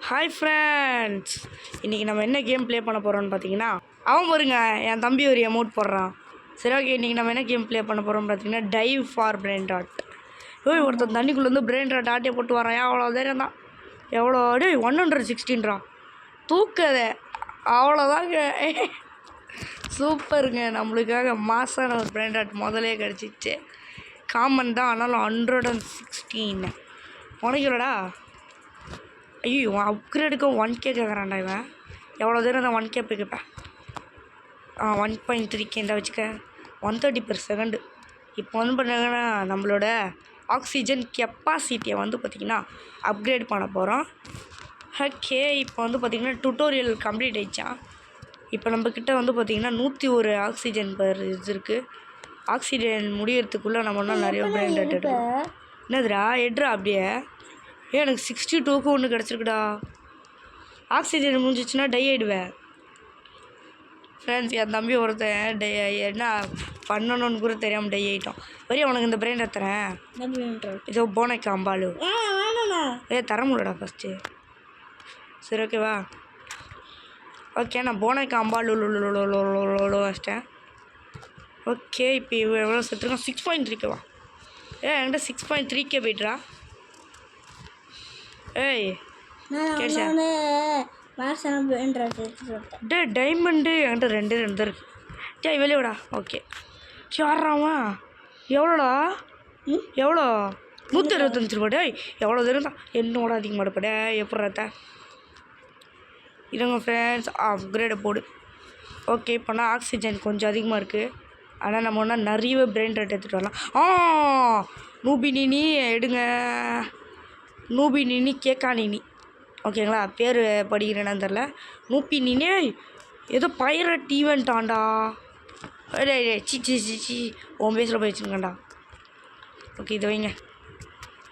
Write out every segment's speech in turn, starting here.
Hi friends, இன்றைக்கி நம்ம என்ன கேம் ப்ளே பண்ண போகிறோம்னு பார்த்தீங்கன்னா, அவன் பாருங்க என் தம்பி ஒரு எமௌண்ட் போடுறான். சரி, ஓகே. இன்றைக்கி நம்ம என்ன கேம் ப்ளே பண்ண போகிறோம்னு பார்த்தீங்கன்னா, டைவ் ஃபார் பிரெயின் ராட். ஒருத்தன் தண்ணிக்குள்ளே பிரெயின் ராட் ஆட்டே போட்டு வரான். அவ்வளோ தைரியம் தான். எவ்வளோ 116 தூக்கதை அவ்வளோதாங்க. சூப்பருங்க, நம்மளுக்காக மாசான ஒரு பிரெயின் ராட் முதலே கிடச்சிச்சு. காமன் தான், ஆனாலும் 116 உனக்குலடா. ஐயோ, அப்கிரேடுக்கு 1K கேட்குறான்டா இவன். எவ்வளோ தூரம் தான் 1K கேட்பேன். 1.3K இந்த வச்சுக்க. 130/s. இப்போ வந்து பார்த்தீங்கன்னா நம்மளோட ஆக்சிஜன் கெப்பாசிட்டியை வந்து பார்த்திங்கன்னா அப்கிரேட் பண்ண போகிறோம். ஓகே, இப்போ வந்து பார்த்திங்கன்னா டுட்டோரியல் கம்ப்ளீட் ஆகிடுச்சா. இப்போ நம்மக்கிட்ட வந்து பார்த்திங்கன்னா 101 ஆக்சிஜன் பர் இது இருக்குது. ஆக்சிஜன் முடியறதுக்குள்ளே நம்ம இன்னும் நிறைய பிரெயின் ராட் எடுக்கணும். என்னதுடா எட்ரா அப்படியே. எனக்கு 62க்கு ஒன்று கிடச்சிருக்குடா. ஆக்சிஜன் முடிஞ்சிச்சுன்னா டை ஆகிடுவேன். ஃப்ரெண்ட்ஸ், என் தம்பி ஒருத்தன் என்ன பண்ணணும்னு கூட தெரியாமல் டை ஆகிட்டோம். வரி அவனுக்கு இந்த பிரெயின் தரேன். இதோ போனைக்கு அம்பாலு தர முடியலடா ஃபஸ்ட்டு. சரி, ஓகேவா? ஓகே, நான் போனைக்கு அம்பாலு வச்சிட்டேன். ஓகே, இப்போ எவ்வளோ செத்துருக்கோம்? 6.3Kவா? என்கிட்ட 6.3K போய்ட்டுரா. ஏய், டைமண்டு என்கிட்ட 2 இருக்கு. டேய் வெளியோடா. ஓகே, சாடுறாமா? எவ்வளோடா? எவ்வளோ? 125 ரூபா. டேய் எவ்வளோ தூரம் தான் என்னோட அதிகமாகப்பட எப்படா இருங்க ஃப்ரெண்ட்ஸ். அப்கிரேடை போடு. ஓகே, இப்போனா ஆக்சிஜன் கொஞ்சம் அதிகமாக இருக்குது. ஆனால் நம்ம ஒன்றா நிறைய பிரெயின் ராட் எடுத்துகிட்டு வரலாம். நூபினினி எடுங்க. நூபினினி கேக்கானினி, ஓகேங்களா? பேர் படிக்கிறேன்னு தெரில. நூபினினி ஏதோ பைரட் ஈவெண்ட் ஆண்டா. சி உன் பேஸில் போய் வச்சுருக்கேன்டா. ஓகே, இதை வைங்க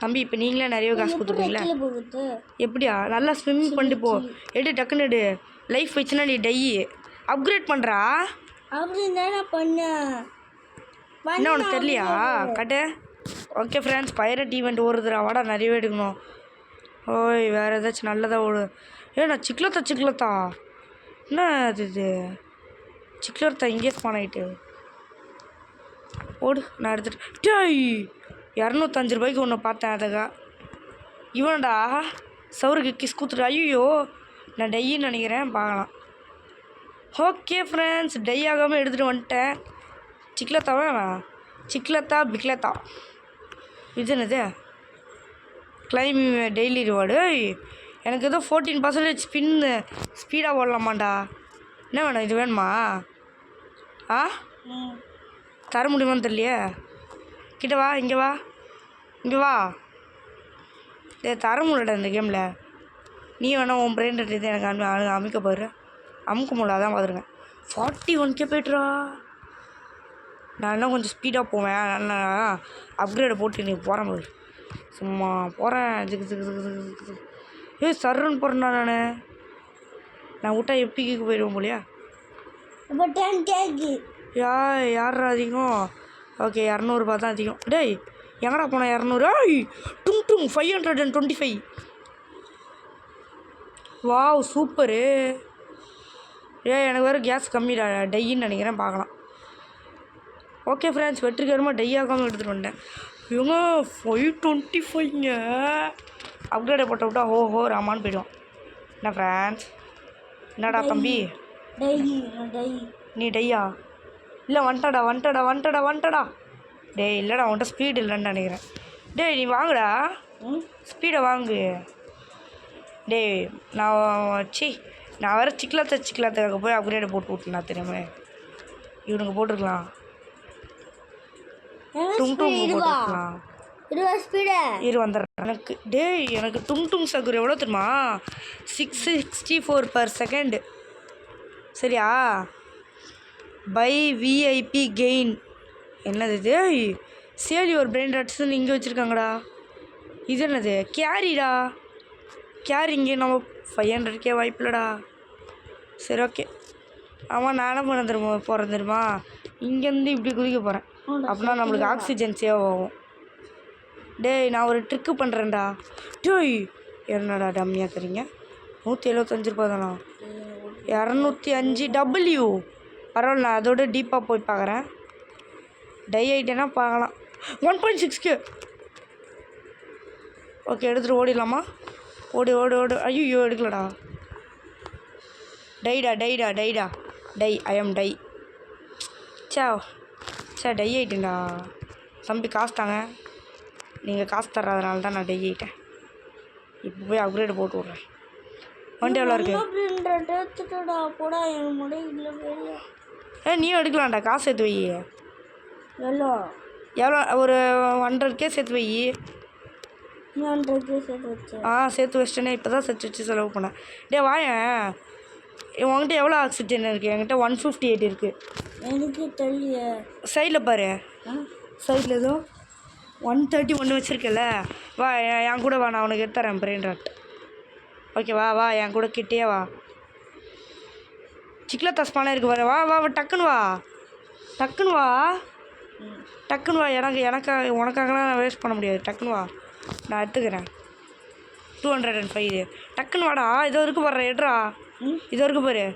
தம்பி. இப்போ நீங்களே நிறைய காசு கொடுத்துருவீங்களா? எப்படியா? நல்லா ஸ்விம்மிங் பண்ணிட்டு போ. எடு, டக்குன்னு எடு. லைஃப் வச்சுன்னா நீ டை அப்கிரேட் பண்ணுறா. என்ன உனக்கு தெரியலையா? கட்டு. ஓகே ஃப்ரெண்ட்ஸ், பைரட் ஈவெண்ட் ஓடுதுடா. வாடா, நிறையவே எடுக்கணும். ஓய், வேறு ஏதாச்சும் நல்லதாக ஓடு. நான் சிக்லத்தா என்ன இது? சிக்லத்தா இங்கே ஸ்பான் ஆகிட்டு ஓடு. நான் எடுத்துகிட்டு டேய் 205 ரூபாய்க்கு ஒன்று பார்த்தேன். அதுக்கா இவன்டா சவுருக்கு கிஸ் கூத்துட்டு. ஐயோ, நான் டையின்னு நினைக்கிறேன். பார்க்கலாம். ஓகே ஃப்ரெண்ட்ஸ், டை ஆகாமல் எடுத்துகிட்டு வந்துட்டேன். சிக்லத்தாவே சிக்லத்தா பிக்லத்தா. இது என்னது? Claim daily reward. எனக்கு ஏதோ 14% ஸ்பீடாக ஓடலாமாண்டா. என்ன வேணும்? இது வேணுமா? தர முடியுமான்னு தெரியலையே. கிட்ட வா, இங்கே வா, இங்கே வா. தர முடியலடா இந்த கேமில். நீ வேணா உன் பிரெயின் ராட் இது எனக்கு அமைக்க போயிரு. அமுக்க முடியல, அதான் பார்த்துருக்கேன். 41K போய்ட்டுரா. நான் இன்னும் கொஞ்சம் ஸ்பீடாக போவேன். நான் அப்கிரேடை போட்டு நீ போகிறேன் போய் சும்மா போகிறேன். சர்ன்னு போகிறேன்டா. நான் விட்டா எப்பிக்கு போயிடுவேன் போலியா? யார் அதிகம்? ஓகே, 200 ரூபா தான் அதிகம். டேய் எங்கடா போனேன்? 200. டும் 525. Wow, super. எனக்கு வேறு கேஸ் கம்மிடா. டையின்னு நினைக்கிறேன். பார்க்கலாம். ஓகே ஃப்ரெண்ட்ஸ், வெற்றிகரமாக டை ஆகாமல் எடுத்துகிட்டு வந்தேன். இவங்க 525ங்க. அப்கிரேடை போட்ட விட்டா ஹோ ராமான்னு போய்டுவான். என்ன ஃப்ரெண்ட்ஸ்? என்னடா தம்பி நீ டையா? இல்லை வந்துட்டடா. டேய் இல்லைடா, உன்கிட்ட ஸ்பீடு இல்லைன்னு நினைக்கிறேன். டேய் நீ வாங்குடா, ஸ்பீடை வாங்கு. டேய் நான் வேறு சிக்கலாத்துக்காக போய் அப்கிரேடை போட்டு விட்டுனா தெரியுமே. இவனுக்கு போட்டுருக்கலாம். டும் போட்டுருக்கலாம். இரு வந்துடுறேன். எனக்கு டும் சகுர் எவ்வளோ தெரியுமா? 664/s. சரியா? By VIP gain. என்னது இது? சேலி ஒரு பிரெயின் ராட்ஸ்ன்னு இங்கே வச்சுருக்காங்கடா. இது என்னது? கேரிடா. கேரி இங்கே நம்ம 500K வாய்ப்பில்லடா. சரி, ஓகே. ஆமாம், நான் என்ன பண்ண போகிறேன் தெரியுமா? இங்கேருந்து இப்படி குதிக்க போகிறேன். அப்படின்னா நம்மளுக்கு ஆக்சிஜன் சேவ் ஆகும். டேய் நான் ஒரு ட்ரிக்கு பண்ணுறேன்டா. டேய் என்னடா டம்மியாக தரீங்க? 175 தானா? 205 டபிள்யூ. பரவாயில்ல, நான் அதோட டீப்பாக போய் பார்க்குறேன். டை ஆகிட்டேன்னா பார்க்கலாம். 1.6K. ஓகே, எடுத்துகிட்டு ஓடிடலாமா? ஓடு. ஐயோ எடுக்கலடா. டைடா. டை. I am die. சே டை ஆகிட்டேன்டா. தம்பி காசு தாங்க. நீங்கள் காசு தர்றதுனால தான் நான் டை ஆகிட்டேன். இப்போ போய் அப்கிரேடு போட்டு விட்றேன். வண்டி எவ்வளோ இருக்குது? நீயும் எடுக்கலாம்டா. காசு சேர்த்து வை. எவ்வளோ? ஒரு 100K சேர்த்து வை. 100K சேர்த்து வச்சு? சேர்த்து வச்சிட்டேனே. இப்போ தான் சேர்த்து வச்சு செலவு பண்ணேன். வாயேன், உங்கள்கிட்ட எவ்வளோ ஆக்சிஜன் இருக்குது? என்கிட்ட 158 இருக்குது. எனக்கு தெரியல. சைடில் பாரு. சைடில் ஏதோ 131 வச்சுருக்கல. வா என் கூட வா, நான் உனக்கு எடுத்துறேன் பிரெயின் ராட். ஓகே வா என் கூட கிட்டே வா. சிக்லா தஸ்பானே இருக்குது பாரு. வா டக்குன்னு வா. எனக்காக உனக்காகலாம் நான் வேஸ்ட் பண்ண முடியாது. டக்குன்னு வா, நான் எடுத்துக்கிறேன். 205. டக்குன்னு வாடா. இதோ இருக்கு பாரு. எடுறா. இதோ இருக்கு பாரு.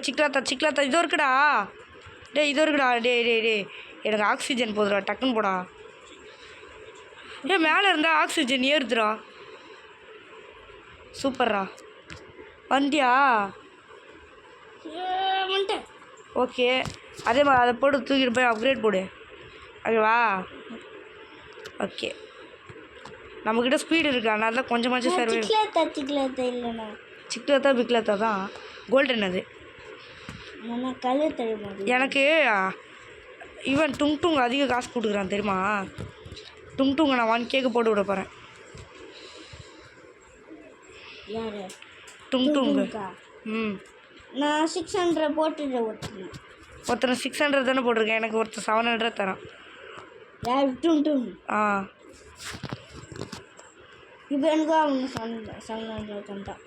சிக்லாத்தா இதோ இருக்குடா. இதோ இருக்குடா. டே எனக்கு ஆக்சிஜன் போதுடா. டக்குன்னு போடா. மேலே இருந்தால் ஆக்சிஜன் ஏறுதுடா. சூப்பர்ரா. வண்டியா? ஓகே, அதே மாதிரி அதை போட்டு தூக்கிட்டு போய் அப்கிரேட் போடு. ஓகேவா? ஓகே, நம்மக்கிட்ட ஸ்பீடு இருக்கா? அதனால தான் கொஞ்சமாச்சும் சர்வே. சிக்லாத்தா பிக்லாத்தா தான் கோல்டன். அது எனக்கு இவன் டுங் அதிக காசு கொடுக்குறான் தெரியுமா? டுங் நான் 1Kக்கு போட்டு விட போகிறேன். டுங் நான் 600 போட்டுட்டு ஒருத்தனை 600 தானே போட்டிருக்கேன். எனக்கு ஒருத்தர் 700 தரான். டுங் இப்போ எனக்கு அவங்க 700 தந்தான்.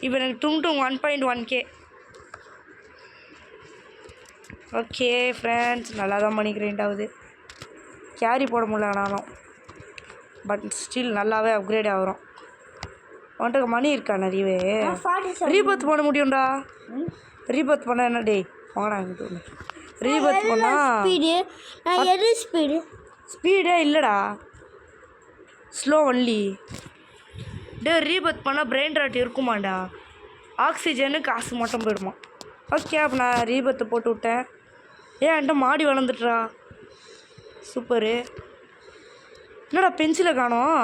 இப்போ எனக்கு டுங் 1.1K. ஓகே ஃப்ரெண்ட்ஸ், நல்லா தான் பண்ணிக்கிறேன். ஆகுது கேரி போட முடியல ஆனாலும், பட் ஸ்டில் நல்லாவே அப்கிரேட் ஆகிறோம். உன்கிட்ட மணி இருக்கா நிறையவே? ரீபர்த் பண்ண முடியும்டா. ரீபர்த் பண்ண என்ன? டே வாடா இங்கிட்டு ஒன்று. ரீபர்த் பண்ணால் ஸ்பீடே இல்லைடா, ஸ்லோ ஒன்லி. ரீபர்த் பண்ணால் பிரெயின் ராட் இருக்குமாண்டா. ஆக்சிஜனு காசு மட்டும் போயிடுமா. ஓகே, அப்போ நான் ரீபர்த்தை போட்டு விட்டேன். என்கிட்ட மாடி வளர்ந்துட்டுறா. சூப்பரு. என்னடா பென்சிலை காணோம்?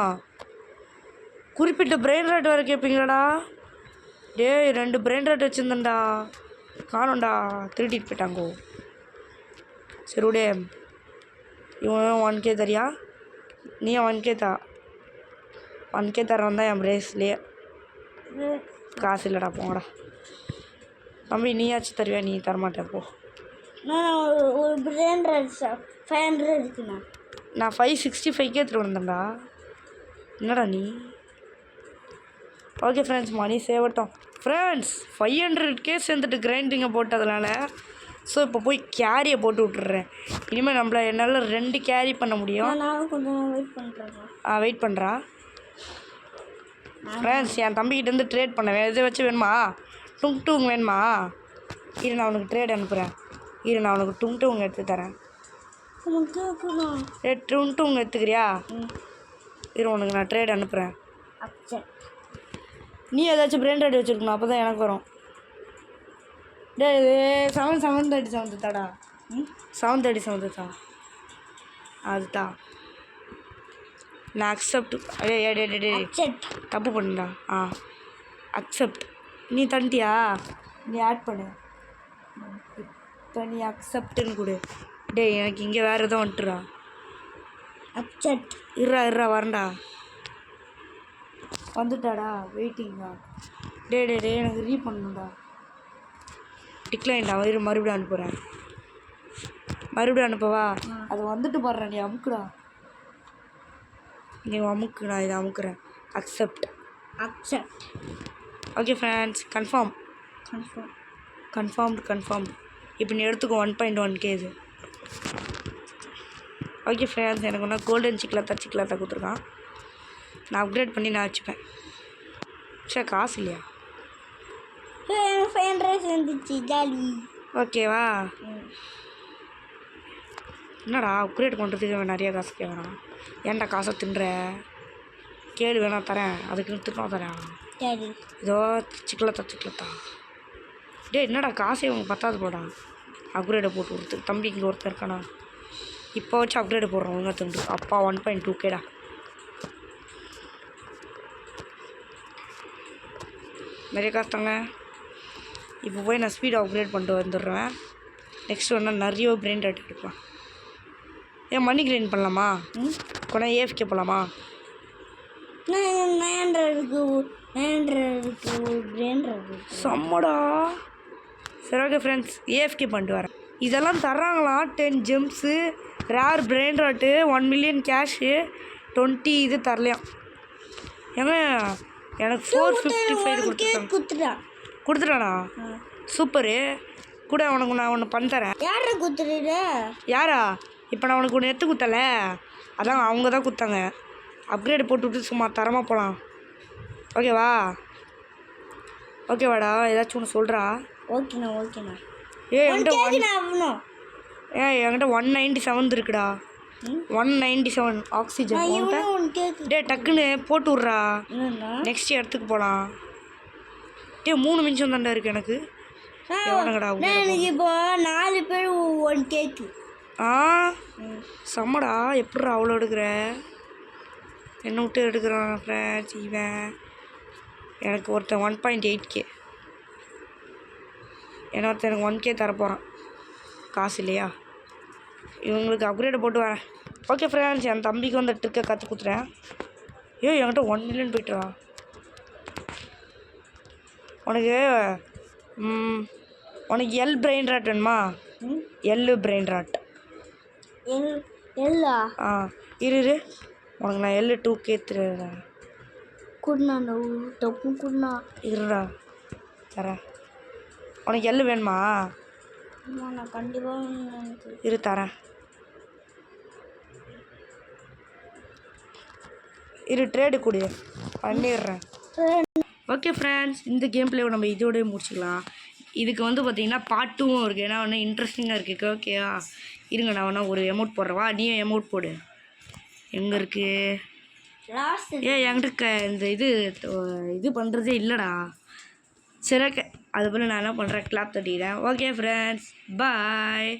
குறிப்பிட்ட பிரெயின் ராட் வர கேட்பீங்களாடா? 2 பிரெயின் ராட் வச்சுருந்தேன்டா, காணோண்டா. திருட்டிட்டு போயிட்டாங்கோ. சரி விடே. இவன் 1K தரியா? நீ 1K தா. 1K தரவன் தான் என் பிரேஸ்லேயே. காசு இல்லைடா, போங்கடா. தம்பி நீயாச்சும் தருவியா? நீ தரமாட்டேன் போ. ஒரு பிரெயின் ராட் 500 இருக்குண்ணா. நான் 565K எடுத்துகிட்டு வந்தேன்டா. என்னடா நீ? ஓகே ஃப்ரெண்ட்ஸ், மணி சேவட்டும். ஃப்ரெண்ட்ஸ் 500K சேர்ந்துட்டு கிரைண்டிங்கை போட்டதுனால ஸோ இப்போ போய் கேரியை போட்டு விட்டுறேன். இனிமேல் என்னால் 2 கேரி பண்ண முடியும். கொஞ்சம் வெயிட் பண்ணுறா. ஃப்ரெண்ட்ஸ், என் தம்பிக்கிட்டேருந்து ட்ரேட் பண்ண எதை வச்சு வேணுமா? டுங் வேணுமா? நான் அவனுக்கு ட்ரேட் அனுப்புகிறேன். நான் அவனுக்கு டுங் எடுத்து தரேன். டுங் எடுத்துக்கிறியா? உனக்கு நான் ட்ரேட் அனுப்புகிறேன். நீ ஏதாச்சும் பிரெயின் ராட் வச்சுருக்கணும், அப்போ தான் எனக்கு வரும். இது 737 தாடா. 737 தான் அதுதான். நான் அக்செப்ட். தப்பு பண்ணுடா. அக்செப்ட். நீ தண்டியா? நீ ஆட் பண்ணு. இப்போ நீ அக்செப்டுன்னு கொடு. எனக்கு இங்கே வேறு எதுவும் வந்துட்டுறா. அக்செப்ட். இருறா வரண்டா. வந்துட்டாடா, வெயிட்டிங்கா. எனக்கு ரீ பண்ணணும்டா. டிக்ளைன்டா. மறுபடியும் அனுப்புகிறேன். மறுபடியும் அனுப்பவா? அது வந்துட்டு பாடுறேன். நீ அமுக்குடா. நீ அமுக்கு, நான் இதை அமுக்குறேன். அக்செப்ட். Okay friends, confirm. இப்போ நீ எடுத்துக்கோ 1.1K இது. ஓகே ஃப்ரெண்ட்ஸ், எனக்கு ஒன்றா கோல்டன் சிக்லாத்தா கொடுத்துருக்கான். நான் அப்கிரேட் பண்ணி நான் வச்சுப்பேன். சரி காசு இல்லையா? 500 வந்துச்சு ஜாலி. ஓகேவா? என்னடா அப்கிரேட் பண்ணுறதுக்கு நிறைய காசு கேட்குறான். ஏன்டா காசை தின்ற? கேடு வேணா தரேன், அதுக்குன்னு திட்டம் தரேன். சரி இதோ சிக்கலத்தா. டேய் என்னடா காசே உங்க பத்தாது போடா. அப்கிரேடை போட்டு கொடுத்து தம்பி இங்கே ஒருத்தர் இருக்கானா? இப்போ வச்சு அப்கிரேடு போடுறோம் ஒழுங்கா தம்பி. அப்பா 1.2Kடா. நிறைய காசு தாங்க. இப்போ போய் நான் ஸ்பீட் அப்கிரேட் பண்ணிட்டு வந்துடுறேன். நெக்ஸ்ட் ஒன்றா நிறைய பிரெயின் ராட் எடுக்கலாம். ஏன் மணி கிரைண்ட் பண்ணலாமா? கூட ஏஎஃப்கே போகலாமா? 900க்கு பிரெயின் இருக்கு. செம்மடா. சரி ஓகே ஃப்ரெண்ட்ஸ், ஏஎஃப்கே பண்ணிட்டு வரேன். இதெல்லாம் தர்றாங்களா? 10 gems, rare brain rot, 1 million cash, 20 இது தரலையாம். ஏங்க எனக்கு 455 கொடுத்துட்டானா? சூப்பரு. கூட உனக்கு நான் ஒன்று பண்ணி தரேன். யாரை குத்துறீங்க? யாரா? இப்போ நான் உனக்கு ஒன்று எடுத்து குத்தல, அதான் அவங்க தான் கொடுத்தாங்க. அப்கிரேடு போட்டு விட்டு சும்மா தரமாக போகலாம். ஓகேவா? ஓகேவாடா? ஏதாச்சும் ஒன்று சொல்கிறா? ஓகேண்ணா. என்கிட்ட 197 இருக்குடா. 197 ஆக்சிஜன். டே டக்குன்னு போட்டு விட்றா, நெக்ஸ்ட் இடத்துக்கு போகலாம். டே 3 நிமிஷம் தாண்டா இருக்குது எனக்கு. எவனங்கடா எனக்கு இப்போ 4 பேர் 1 கேக்கு. செம்மடா. எப்படிடா அவ்வளோ எடுக்கிற? என்னை விட்டு எடுக்கிறான் ஃப்ரெண்ட்ஸ் இவன். எனக்கு ஒருத்தன் 1.8K, ஒருத்தன் எனக்கு 1K தரப்போகிறான். காசு இல்லையா? இவங்களுக்கு அப்கிரேட் போட்டு வரேன். ஓகே ஃப்ரெண்ட்ஸ், என் தம்பிக்கு வந்து ட்ரிக்கை கற்றுக் கொடுத்துறேன். என்கிட்ட 1 மில்லியன் போய்ட்டுறா. உனக்கு எல் பிரெயின் ராட் வேணுமா? எல்லு பிரெயின் ராட். எல்லா இரு உனக்கு நான் எல்லு 2K தரேன். குடுண்ணா டப்பு குடுண்ணா. இருடா தரேன். உனக்கு எல்லு வேணுமா? நான் கண்டிப்பாக இரு தரேன். ட்ரேடு கொடு, பண்ணிடுறேன். ஓகே ஃப்ரெண்ட்ஸ், இந்த கேம் பிளேவை நம்ம இதோடய முடிச்சுக்கலாம். இதுக்கு வந்து பார்த்திங்கன்னா பார்ட் 2வும் இருக்குது. ஏன்னா ஒன்று இன்ட்ரெஸ்டிங்காக இருக்குது. ஓகேவா? இருங்க நான் வேணா ஒரு எமௌண்ட் போடுறவா, நீயும் எமௌண்ட் போடு. எங்கே இருக்குது? என்கிட்ட இந்த இது பண்ணுறதே இல்லைடா. சரி ஓகே, அது போல் நான் என்ன பண்ணுறேன், கிளாப் தட்டிக்கிறேன். ஓகே ஃப்ரெண்ட்ஸ், பாய்.